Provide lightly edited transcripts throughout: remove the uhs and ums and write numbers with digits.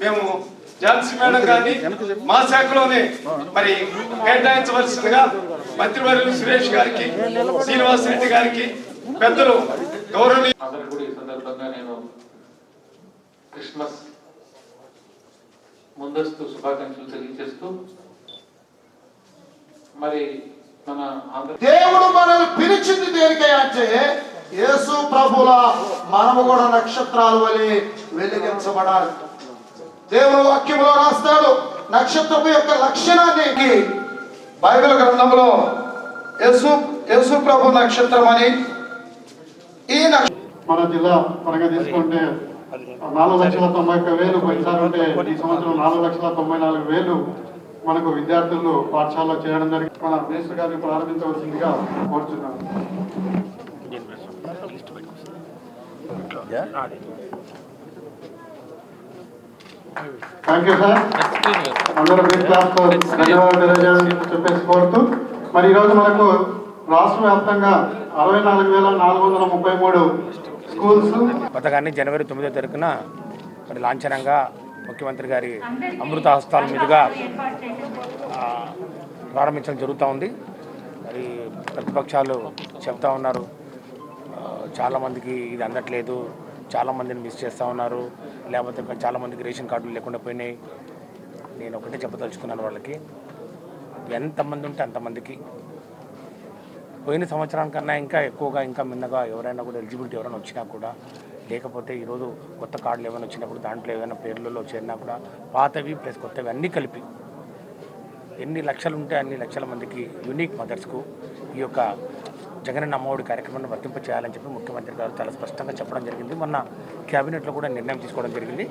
మేము ఝాన్సీ మేడం గారిని మా శాఖలోనే మరి కేటాయించవలసిందిగా మంత్రివర్యులు సురేష్ గారికి, శ్రీనివాస్ రెడ్డి గారికి, పెద్దలు గౌరవనీయ అందరికీ కూడా ఈ సందర్భంగా నేను క్రిస్మస్ ముందస్తు శుభాకాంక్షలు తెలియజేస్తూ, మరి మన దేవుడు మనల్ని పిలిచింది దేనికై అంటే యేసు ప్రభుల మనము కూడా నక్షత్రాల వలె వెలిగించబడాలి. దేవుడు వాక్యంలో రాస్తాడు నక్షత్రము యొక్క లక్షణాన్ని. బైబిల్ గ్రంథంలో యేసు ప్రభు నక్షత్రం అని ఈ మన జిల్లా పరంగా తీసుకుంటే 4,91,000 పోయినసారి ఉంటే ఈ సంవత్సరం 4,94,000 మనకు విద్యార్థులు పాఠశాలలో చేయడం జరిగింది. మన మినిస్టర్ గారిని ప్రారంభించవలసిందిగా కోరుచున్నాను. Thank you sir. అందరూ మీ క్లాస్తో ధన్యవాదాలు తెలియజేయాలని చెప్పేసి కోరుతూ, మరి ఈరోజు మనకు రాష్ట్ర వ్యాప్తంగా 64,433 స్కూల్స్ పథకాన్ని జనవరి 9వ తారీఖున మరి లాంఛనంగా ముఖ్యమంత్రి గారి అమృత హస్తాల మీదుగా ప్రారంభించడం జరుగుతూ ఉంది. మరి ప్రతిపక్షాలు చెప్తా ఉన్నారు చాలామందికి ఇది అందట్లేదు, చాలామందిని మిస్ చేస్తూ ఉన్నారు, లేకపోతే చాలామందికి రేషన్ కార్డులు లేకుండా పోయినాయి. నేను ఒకటే చెప్పదలుచుకున్నాను, వాళ్ళకి ఎంతమంది ఉంటే అంతమందికి పోయిన సంవత్సరానికన్నా ఇంకా ఎక్కువగా ఇంకా మిన్నగా ఎవరైనా కూడా ఎలిజిబిలిటీ ఎవరైనా వచ్చినా కూడా, లేకపోతే ఈరోజు కొత్త కార్డులు ఏమైనా వచ్చినప్పుడు దాంట్లో ఏమైనా పేర్లలో చేరినా కూడా పాతవి ప్లస్ కొత్తవి అన్నీ కలిపి ఎన్ని లక్షలు ఉంటే అన్ని లక్షల మందికి యూనిక్ మదర్స్కు ఈ యొక్క జగనన్న అమ్మఒడి కార్యక్రమాన్ని వర్తింప చేయాలని చెప్పి ముఖ్యమంత్రి గారు చాలా స్పష్టంగా చెప్పడం జరిగింది. మొన్న క్యాబినెట్లో కూడా నిర్ణయం తీసుకోవడం జరిగింది.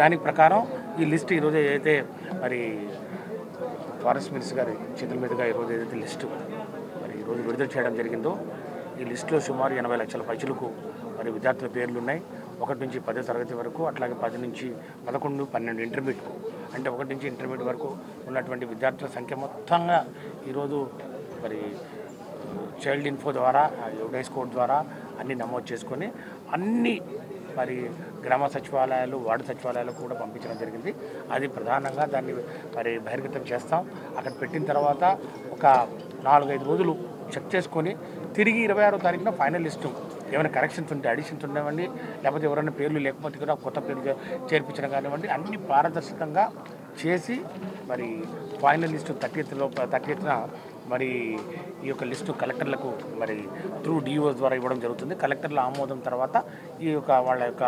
దానికి ప్రకారం ఈ లిస్ట్ ఈరోజు ఏదైతే మరి ఫారెస్ట్ మినిస్టర్ గారి చేతుల మీదుగా ఈరోజు ఏదైతే లిస్టు మరి ఈరోజు విడుదల చేయడం జరిగిందో, ఈ లిస్టులో సుమారు 80 లక్షల పైచులకు మరి విద్యార్థుల పేర్లు ఉన్నాయి. 1 నుంచి 10వ తరగతి వరకు, అట్లాగే 10 నుంచి 11, 12 ఇంటర్మీడియట్కు, అంటే 1 నుంచి ఇంటర్మీడియట్ వరకు ఉన్నటువంటి విద్యార్థుల సంఖ్య మొత్తంగా ఈరోజు మరి చైల్డ్ ఇన్ఫో ద్వారా, యుడైస్ కోడ్ ద్వారా అన్నీ నమోదు చేసుకొని అన్ని మరి గ్రామ సచివాలయాలు, వార్డు సచివాలయాలు కూడా పంపించడం జరిగింది. అది ప్రధానంగా దాన్ని మరి బహిర్గతం చేస్తాం. అక్కడ పెట్టిన తర్వాత ఒక 4-5 రోజులు చెక్ చేసుకొని తిరిగి 26వ తారీఖున ఫైనల్ లిస్టు ఏమైనా కరెక్షన్స్ ఉంటే అడిషన్స్ ఉండేవండి, లేకపోతే ఎవరైనా పేర్లు లేకపోతే కూడా కొత్త పేర్లు చేర్పించడం కానివ్వండి, అన్ని పారదర్శకంగా చేసి మరి ఫైనల్ లిస్టు 30న మరి ఈ యొక్క లిస్టు కలెక్టర్లకు మరి త్రూ డిఓస్ ద్వారా ఇవ్వడం జరుగుతుంది. కలెక్టర్ల ఆమోదం తర్వాత ఈ యొక్క వాళ్ళ యొక్క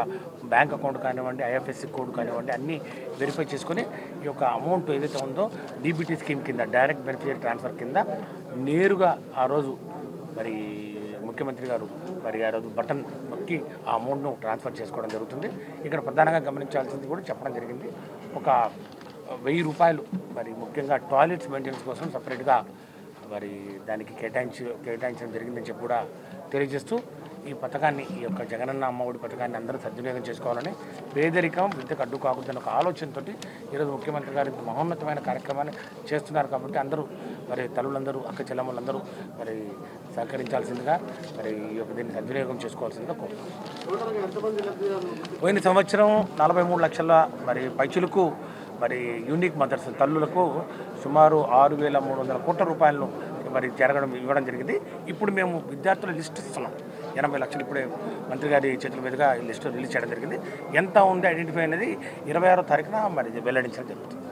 బ్యాంక్ అకౌంట్ కానివ్వండి, ఐఎఫ్ఎస్సి కోడ్ కానివ్వండి అన్నీ వెరిఫై చేసుకొని ఈ యొక్క అమౌంట్ ఏదైతే ఉందో డీబీటీ స్కీమ్ కింద, డైరెక్ట్ బెనిఫిషియరీ ట్రాన్స్ఫర్ కింద నేరుగా ఆ రోజు మరి ముఖ్యమంత్రి గారు మరి ఆ రోజు బటన్ నొక్కి ఆ అమౌంట్ను ట్రాన్స్ఫర్ చేసుకోవడం జరుగుతుంది. ఇక్కడ ప్రధానంగా గమనించాల్సింది కూడా చెప్పడం జరిగింది, ఒక 1000 రూపాయలు మరి ముఖ్యంగా టాయిలెట్స్ మెయింటెనెన్స్ కోసం సపరేట్గా మరి దానికి కేటాయించడం జరిగిందని చెప్పి కూడా తెలియజేస్తూ, ఈ పథకాన్ని, ఈ యొక్క జగనన్న అమ్మఒడి పథకాన్ని అందరూ సద్వినియోగం చేసుకోవాలని, పేదరికం విద్యకు అడ్డు కాకూడదని ఒక ఆలోచనతో ఈరోజు ముఖ్యమంత్రి గారు మహోన్నతమైన కార్యక్రమాన్ని చేస్తున్నారు. కాబట్టి అందరూ మరి తల్లులందరూ, అక్క చెల్లెమ్మలందరూ మరి సహకరించాల్సిందిగా, మరి ఈ యొక్క దీన్ని సద్వినియోగం చేసుకోవాల్సిందిగా కోరుతున్నాను. పోయిన సంవత్సరం 43 లక్షల మరి పైచులకు మరి యూనిక్ మదర్స్ తల్లులకు సుమారు 6,300 కోట్ల రూపాయలను మరి ఇవ్వడం జరిగింది. ఇప్పుడు మేము విద్యార్థుల లిస్ట్ ఇస్తున్నాం. 80 లక్షలు ఇప్పుడే మంత్రి గారి చేతుల మీదుగా ఈ లిస్టు రిలీజ్ చేయడం జరిగింది. ఎంత ఉంది ఐడెంటిఫై అనేది 26వ తారీఖున మరి వెల్లడించడం జరుగుతుంది.